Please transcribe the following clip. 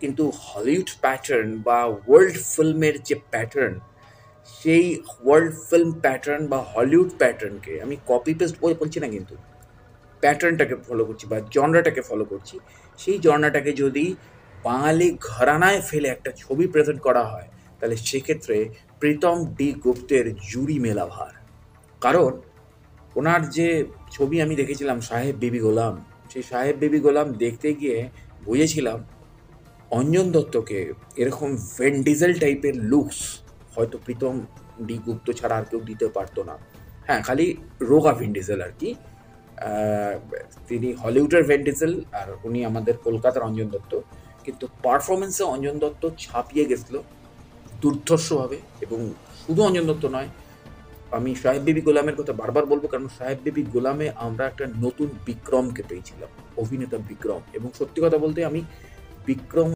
কিন্তু Hollywood pattern বা world ফিল্মের যে প্যাটার্ন, সেই ওয়ার্ল্ড ফিল্ম প্যাটার্ন বা হলিউড প্যাটার্নকে আমি কপি পেস্ট বলছি না, কিন্তু প্যাটার্নটাকে ফলো করছি বা জনরাটাকে ফলো করছি। সেই জনরাটাকে যদি বাঙালি ঘরানায় ফেলে একটা ছবি প্রেজেন্ট করা হয়, তাহলে সেক্ষেত্রে প্রীতম ডি গুপ্তের জুরি মেলা ভার। কারণ ওনার যে ছবি আমি দেখেছিলাম সাহেব বিবি গোলাম, সেই সাহেব বিবি গোলাম দেখতে গিয়ে বুঝেছিলাম অঞ্জন দত্তকে এরকম ভেন ডিজেল টাইপের লুকস হয়তো প্রীতম ডি গুপ্ত ছাড়া আর কেউ দিতে পারতো না। হ্যাঁ, খালি রোগা ভেন ডিজেল আর কি। আহ, তিনি হলিউডের ভেন ডিজেল আর উনি আমাদের কলকাতার অঞ্জন দত্ত। কিন্তু পারফরমেন্সে অঞ্জন দত্ত ছাপিয়ে গেছিল দুর্ধর্ষভাবে। এবং শুধু অঞ্জন দত্ত নয়, আমি সাহেব বিবি গোলামের কথা বারবার বলবো, কারণ সাহেব বিবি গোলামে আমরা একটা নতুন বিক্রমকে পেয়েছিলাম, অভিনেতা বিক্রম। এবং সত্যি কথা বলতে আমি বিক্রম